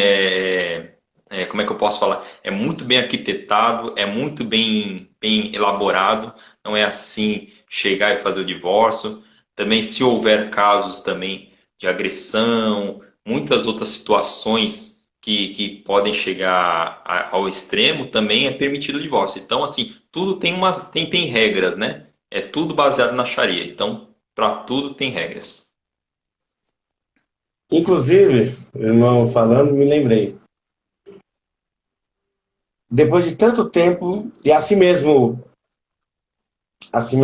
como é que eu posso falar? É muito bem arquitetado, é muito bem elaborado, não é assim chegar e fazer o divórcio. Também, se houver casos também de agressão, muitas outras situações que podem chegar ao extremo, também é permitido o divórcio. Então, assim, tudo tem regras, né? É tudo baseado na Sharia. Então, para tudo tem regras. Inclusive, o irmão falando, me lembrei. Depois de tanto tempo, e assim mesmo, assim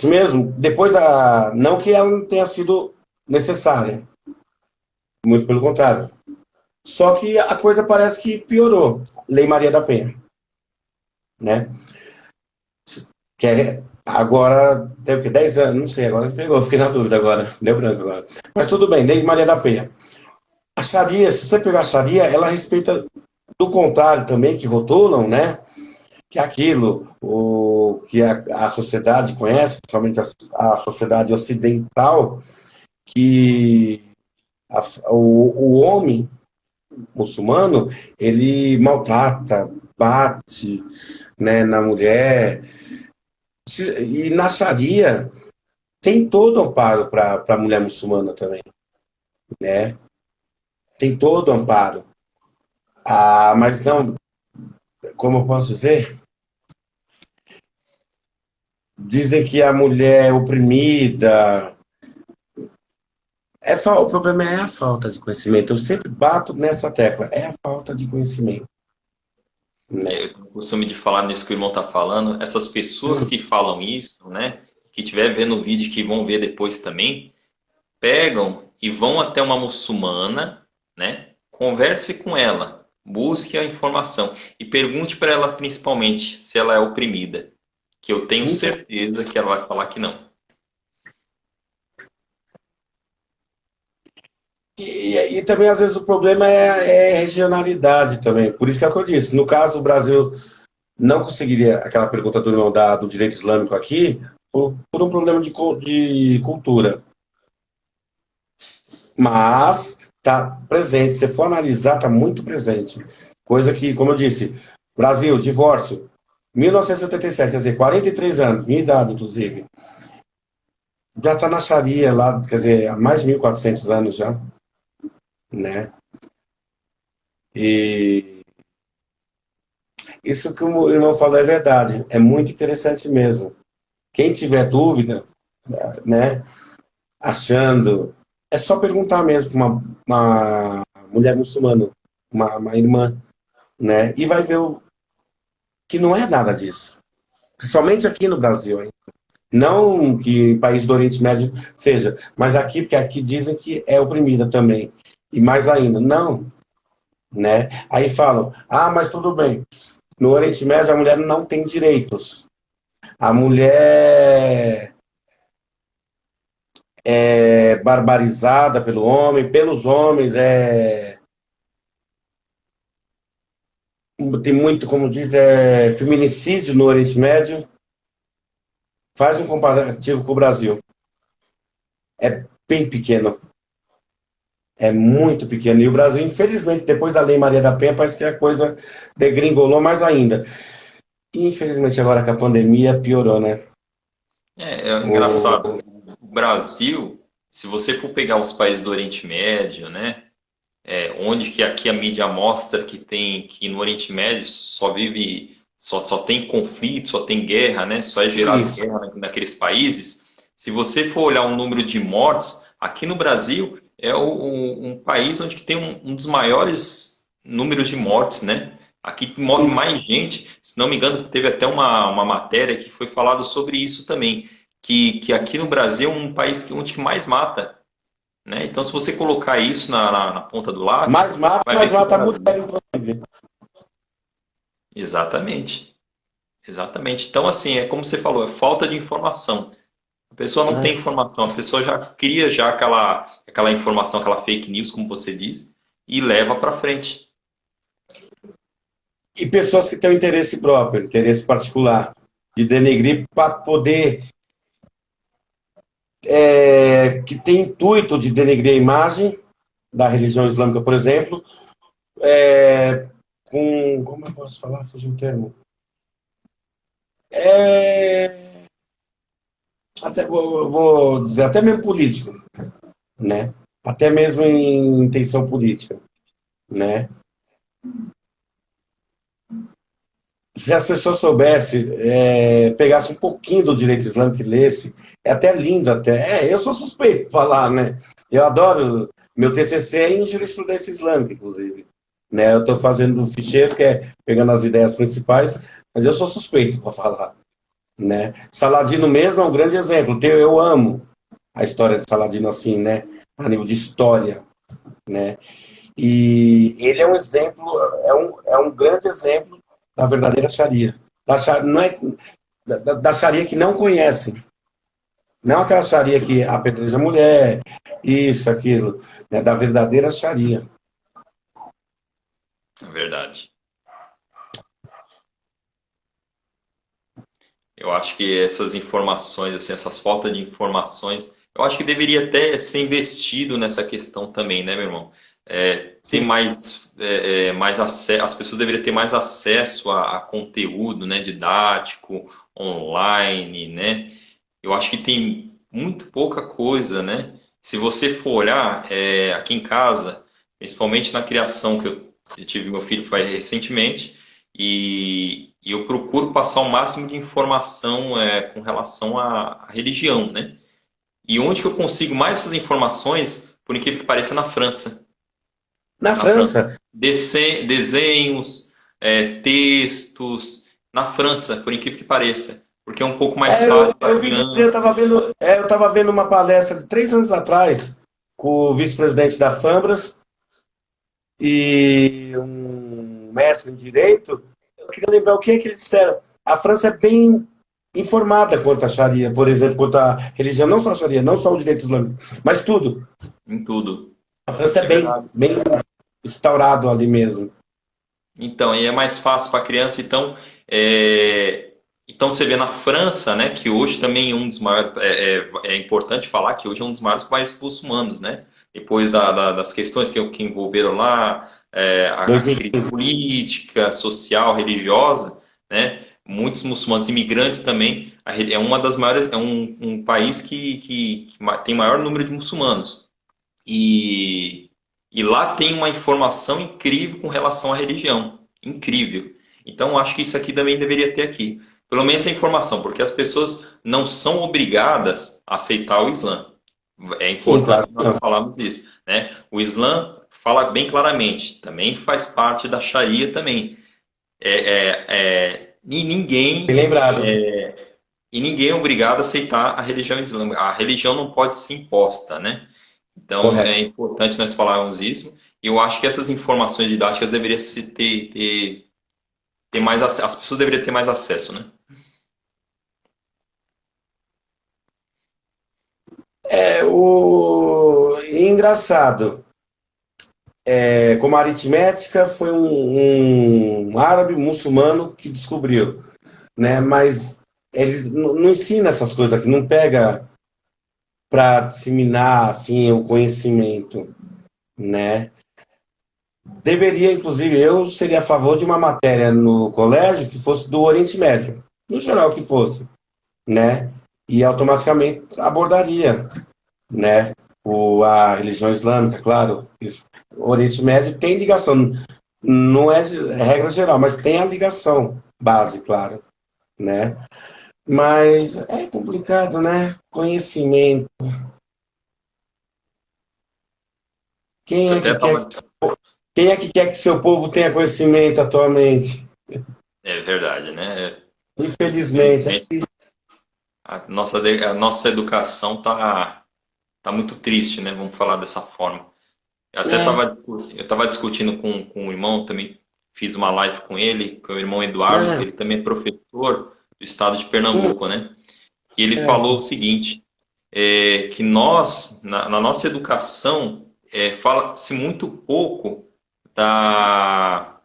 mesmo, depois da. Não que ela não tenha sido necessária, muito pelo contrário. Só que a coisa parece que piorou. Lei Maria da Penha, né? Que é, agora tem o que? 10 anos, não sei, agora me pegou, fiquei na dúvida agora, deu branco agora. Mas tudo bem, Lei Maria da Penha. A Sharia, se você pegar a Sharia, ela respeita do contrário também, que rotulam, né? Que é aquilo que a sociedade conhece, principalmente a sociedade ocidental, que o homem muçulmano, ele maltrata, bate, né, na mulher. E na Sharia tem todo amparo para a mulher muçulmana também, né? Tem todo amparo. Ah, mas não, como eu posso dizer? Dizem que a mulher é oprimida. O problema é a falta de conhecimento. Eu sempre bato nessa tecla. É a falta de conhecimento, né? Eu tenho o costume de falar nisso que o irmão está falando. Essas pessoas que falam isso, né? Que estiver vendo o vídeo, que vão ver depois também, pegam e vão até uma muçulmana, né? Converse com ela, busque a informação e pergunte para ela principalmente se ela é oprimida, que eu tenho Então, certeza que ela vai falar que não. e também, às vezes, o problema é a regionalidade também. Por isso que é o que eu disse. No caso, o Brasil não conseguiria aquela pergunta do irmão do direito islâmico aqui por um problema de cultura. Mas está presente. Se for analisar, está muito presente. Coisa que, como eu disse, Brasil, divórcio, 1977, quer dizer, 43 anos, minha idade, inclusive. Já está na Sharia lá, quer dizer, há mais de 1.400 anos já, né? E isso que o irmão falou é verdade, é muito interessante mesmo. Quem tiver dúvida, né, achando, é só perguntar mesmo para uma mulher muçulmana, uma irmã, né? E vai ver que não é nada disso. Principalmente aqui no Brasil, hein? Não que país do Oriente Médio seja, mas aqui, porque aqui dizem que é oprimida também. E mais ainda, não, né? Aí falam, ah, mas tudo bem. No Oriente Médio a mulher não tem direitos. A mulher é barbarizada pelo homem, pelos homens, tem muito, como diz, feminicídio no Oriente Médio. Faz um comparativo com o Brasil. É bem pequeno. É muito pequeno. E o Brasil, infelizmente, depois da Lei Maria da Penha, parece que a coisa degringolou mais ainda. E, infelizmente, agora com a pandemia, piorou, né? É O... engraçado. O Brasil, se você for pegar os países do Oriente Médio, né? Onde que aqui a mídia mostra que no Oriente Médio só tem conflito, só tem guerra, né? Só é gerado Isso. guerra naqueles países. Se você for olhar o número de mortes, aqui no Brasil é um país onde tem um dos maiores números de mortes, né? Aqui morre mais gente. Se não me engano, teve até uma matéria que foi falado sobre isso também, que aqui no Brasil é um país onde mais mata, né? Então, se você colocar isso na ponta do lápis, Mais mata, vai mais ver que o mata a Brasil. mulher, inclusive. Exatamente. Exatamente. Então, assim, é como você falou, é falta de informação. pessoa não tem né? informação, a pessoa já cria já aquela informação, aquela fake news, como você diz, e leva para frente. E pessoas que têm um interesse próprio, interesse particular, de denegrir para poder, que tem intuito de denegrir a imagem da religião islâmica, por exemplo, como eu posso falar, fugiu o termo, é, até vou dizer, até mesmo político, né? Até mesmo em intenção política, né? Se as pessoas soubessem, pegassem um pouquinho do direito islâmico e lesse, é até lindo até. Eu sou suspeito de falar, né? Eu adoro, meu TCC é em jurisprudência islâmica, inclusive. Né? Eu estou fazendo um ficheiro que é pegando as ideias principais, mas eu sou suspeito para falar. Né? Saladino mesmo é um grande exemplo. Eu amo a história de Saladino assim, né? A nível de história, né? E ele é um exemplo, é um grande exemplo da verdadeira Sharia. Não é, da Sharia que não conhecem. Não aquela Sharia que apedreja a mulher, isso, aquilo. Né? Da verdadeira Sharia. É verdade. Eu acho que essas informações, assim, essas faltas de informações, eu acho que deveria até ser investido nessa questão também, né, meu irmão? Ter Sim, mais acesso, as pessoas deveriam ter mais acesso a conteúdo, né, didático, online, né? Eu acho que tem muito pouca coisa, né? Se você for olhar aqui em casa, principalmente na criação que eu tive meu filho foi recentemente, e eu procuro passar o máximo de informação com relação à religião, né? E onde que eu consigo mais essas informações, por incrível que pareça, na França. na Na França. França. Desenhos, textos, na França, por incrível que pareça. Porque é um pouco mais Eu, fácil para eu vi dizer, criança. eu estava vendo uma palestra de 3 anos atrás com o vice-presidente da Fambras e um mestre em direito. Eu queria lembrar o que é que eles disseram. A França é bem informada quanto à Sharia, por exemplo, quanto à religião, não só a Sharia, não só o direito islâmico, mas tudo. Em tudo. A França é É bem, verdade. bem instaurado ali mesmo. Então, aí é mais fácil para a criança. Então você vê na França, né, que hoje também é um dos maiores, é importante falar que hoje é um dos maiores países muçulmanos, né? Depois das questões que envolveram lá, a crise 2015. política, social, religiosa, né? Muitos muçulmanos imigrantes também. É uma das maiores, é um país que tem maior número de muçulmanos. E, e lá tem uma informação incrível com relação à religião. Incrível. Então, acho que isso aqui também deveria ter aqui. Pelo menos a informação, porque as pessoas não são obrigadas a aceitar o Islã. É Sim, claro. importante nós falarmos isso, né? O Islã fala bem claramente, também faz parte da Sharia também. E Bem lembrado. ninguém é obrigado a aceitar a religião islâmica. A religião não pode ser imposta, né? Então, é Correto. importante nós falarmos isso. E eu acho que essas informações didáticas deveriam ter mais acesso. As pessoas deveriam ter mais acesso, né? Engraçado. Como a aritmética foi um árabe muçulmano que descobriu, né? Mas eles não ensina essas coisas aqui, não pega para disseminar assim o conhecimento, né? Deveria, inclusive, eu seria a favor de uma matéria no colégio que fosse do Oriente Médio, no geral que fosse, né? E automaticamente abordaria, né? A religião islâmica, claro. O Oriente Médio tem ligação, não é regra geral, mas tem a ligação base, claro, né? Mas é complicado, né? Conhecimento. Quem Eu é até que quer, estava. quem é que quer que seu povo tenha conhecimento atualmente? É verdade, né? Infelizmente. Infelizmente, a nossa educação tá muito triste, né? Vamos falar dessa forma. É, Eu estava discutindo com o irmão, também fiz uma live com ele, com o irmão Eduardo, é, ele também é professor do estado de Pernambuco, né? E ele falou o certo. seguinte. que nós, na nossa educação, fala-se muito pouco da,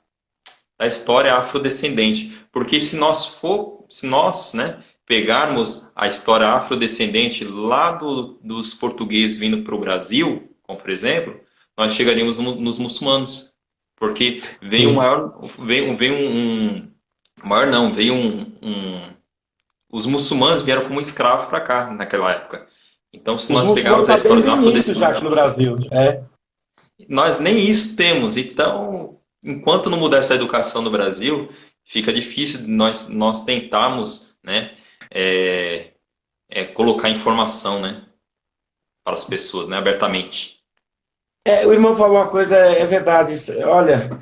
da história afrodescendente. Porque se nós, né, pegarmos a história afrodescendente lá dos portugueses vindo para o Brasil, como por exemplo, nós chegaríamos nos muçulmanos. Porque veio um Sim. maior, veio maior não, os muçulmanos vieram como escravos para cá naquela época. Então, se Os nós muçulmanos pegarmos a estão história desde da o início já aqui afrodescendência, no Brasil. É. nós nem isso temos. Então, enquanto não mudar essa educação no Brasil, fica difícil de nós tentarmos, né, é, colocar informação, né, para as pessoas, né, abertamente. O irmão falou uma coisa, é verdade. Olha,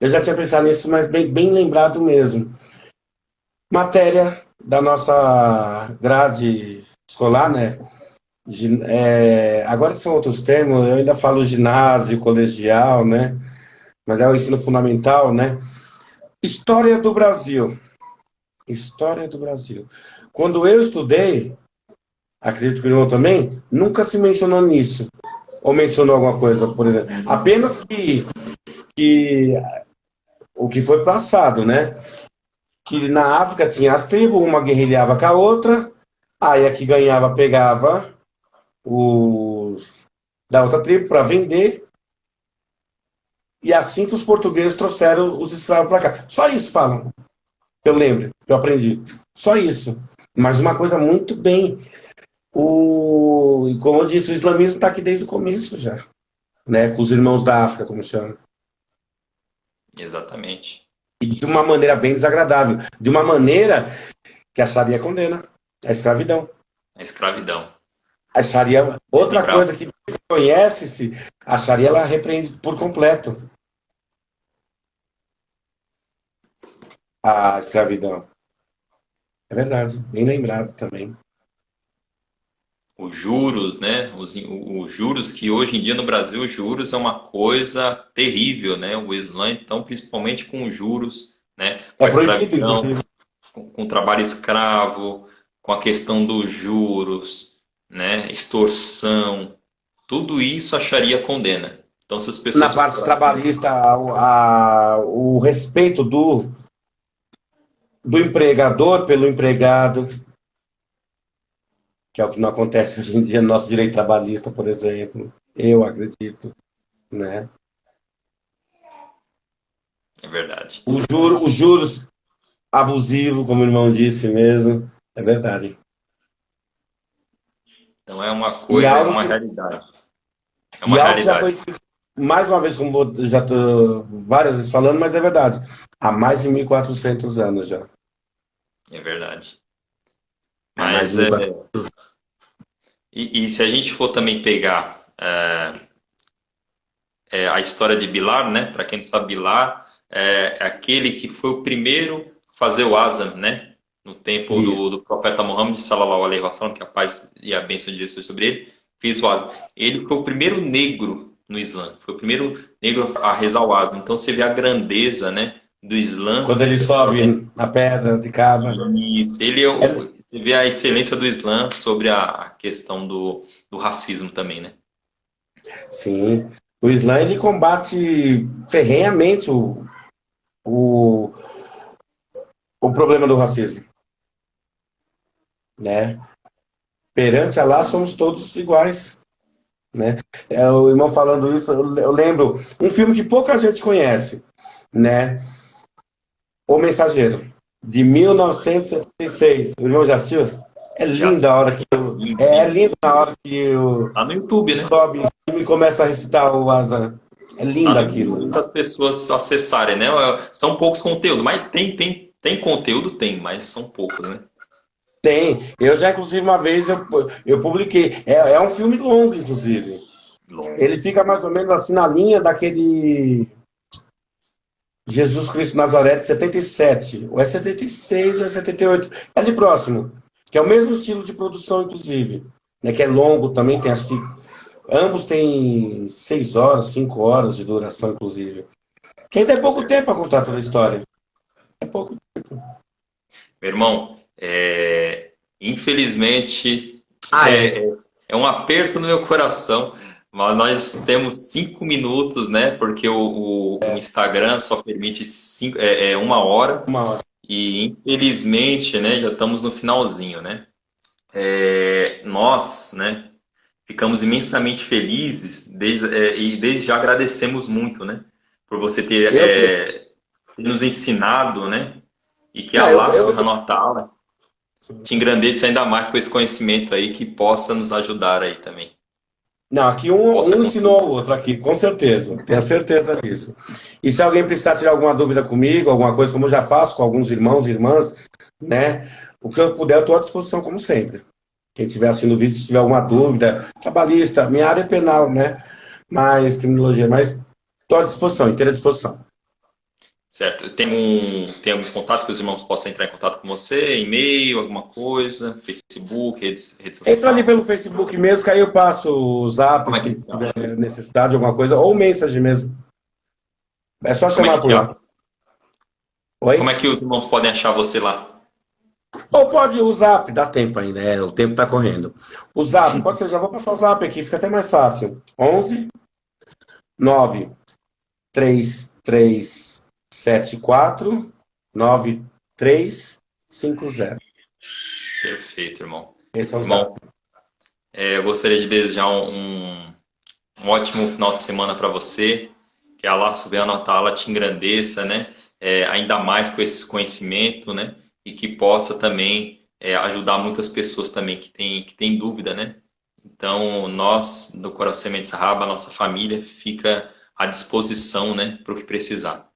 eu já tinha pensado nisso, mas bem lembrado mesmo. Matéria da nossa grade escolar, né? Agora são outros termos, eu ainda falo ginásio, colegial, né? Mas é o ensino fundamental, né? História do Brasil. História do Brasil. Quando eu estudei, acredito que o irmão também, nunca se mencionou nisso. Ou mencionou alguma coisa, por exemplo. Apenas que o que foi passado, né? Que na África tinha as tribos, uma guerrilhava com a outra, aí a que ganhava pegava os da outra tribo para vender, e assim que os portugueses trouxeram os escravos para cá. Só isso falam, que eu lembro, que eu aprendi. Só isso. Mas uma coisa muito bem. E como eu disse, o islamismo está aqui desde o começo já, né? Com os irmãos da África, como chama. Exatamente. E de uma maneira bem desagradável. De uma maneira que a Sharia condena. A escravidão. A escravidão. A Sharia, E outra para coisa que desconhece-se, a Sharia ela repreende por completo a escravidão. É verdade, bem lembrado também. os juros, né? Os juros que hoje em dia no Brasil, os juros é uma coisa terrível, né? O Islã, então, principalmente com os juros, né? Com É a proibido, escravidão, inclusive. com o trabalho escravo, com a questão dos juros, né? Extorsão, tudo isso a Sharia condena. Então, se as Na pessoas parte procurarem, trabalhista, o respeito do empregador pelo empregado, que é o que não acontece hoje em dia no nosso direito trabalhista, por exemplo. Eu acredito, né? é verdade. Os juros abusivos, como o irmão disse mesmo, é verdade. Então, é uma E coisa, é algo uma que, realidade. É e uma algo que já realidade. foi, mais uma vez, como eu já estou várias vezes falando, mas é verdade. Há mais de 1.400 anos já. É verdade. Há mais de Mas, 1.400. e se a gente for também pegar a história de Bilar, né? Para quem não sabe, Bilar é aquele que foi o primeiro a fazer o azan, né? No tempo Isso. do profeta Muhammad, sallallahu alaihi wasallam, que a paz e a bênção de Deus seja sobre ele, fez o azan. Ele foi o primeiro negro no Islã, foi o primeiro negro a rezar o azan. Então você vê a grandeza, né, do Islã. Quando ele sobe na pedra de Caba. Isso, você vê a excelência do Islã sobre a questão do racismo também, né? Sim. O Islã ele combate ferrenhamente o, o problema do racismo, né? Perante Allah somos todos iguais, né? O irmão falando isso, eu lembro um filme que pouca gente conhece, né? O Mensageiro, de 1976. O irmão já assistiu? É Já linda a hora que sim, é sim. lindo na hora que Tá no YouTube, né? sobe em cima e começa a recitar o Azan. É Tá lindo no YouTube aquilo. para as pessoas acessarem, né? São poucos conteúdos, mas tem conteúdo, tem, mas são poucos, né? Tem. Eu já, inclusive, uma vez eu publiquei. É um filme longo, inclusive. Longo. Ele fica mais ou menos assim na linha daquele Jesus Cristo Nazaré de 77. Ou é 76 ou é 78. É ali próximo. Que é o mesmo estilo de produção, inclusive. Né, que é longo também, tem acho que. Ambos têm 6 horas, 5 horas de duração, inclusive. Que ainda é pouco tempo para contar toda a história. É pouco. Meu irmão, infelizmente Ah, é. é um aperto no meu coração, mas nós temos 5 minutos, né? Porque o Instagram só permite 1 hora Uma hora. e infelizmente, né, já estamos no finalzinho, né? Nós, né, ficamos imensamente felizes e desde já agradecemos muito, né, por você ter Eu, nos ensinado, né, e que não, Allah Subhanahu wa Ta'ala te engrandeça ainda mais com esse conhecimento aí que possa nos ajudar aí também. não, aqui Possa um ensinou ao contribuir. outro aqui, com certeza. Tenho certeza disso. E se alguém precisar tirar alguma dúvida comigo, alguma coisa, como eu já faço com alguns irmãos e irmãs, né? O que eu puder, eu estou à disposição, como sempre. Quem estiver assistindo o vídeo, se tiver alguma dúvida, trabalhista, minha área é penal, né? Mais criminologia, mas estou à disposição, inteira disposição. Certo. Tem algum contato que os irmãos possam entrar em contato com você? E-mail, alguma coisa? Facebook, rede Entra ali social? pelo Facebook mesmo, que aí eu passo o zap, Como é que se te tiver acha? necessidade de alguma coisa, ou mensagem mesmo. É só Como é chamar que por te acha? lá. Oi? Como é que os irmãos podem achar você lá? Ou pode o Zap, dá tempo ainda, o tempo tá correndo. O Zap, pode ser, já vou passar o Zap aqui, fica até mais fácil. 11 9 3 3 7 4 9 3 5 0. Perfeito, irmão. Esse é o Zap. Irmão, eu gostaria de desejar um ótimo final de semana para você. Que Allah Subhanahu wa Ta'ala te engrandeça, né? Ainda mais com esse conhecimento, né? E que possa também ajudar muitas pessoas também que têm dúvida, né? Então, nós, do Coração Semente Sahaba, a nossa família, fica à disposição, né? Para o que precisar.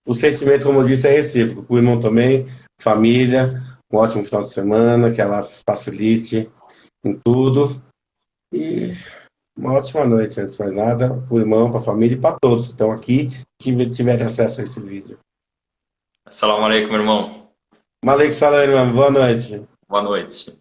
O sentimento, como eu disse, é recíproco. O irmão também, família, um ótimo final de semana, que ela facilite em tudo. E uma ótima noite, antes de mais nada, para o irmão, para a família e para todos que estão aqui, que tiverem acesso a esse vídeo. Assalamu alaikum, meu irmão. Malik Salam, boa noite. Boa noite.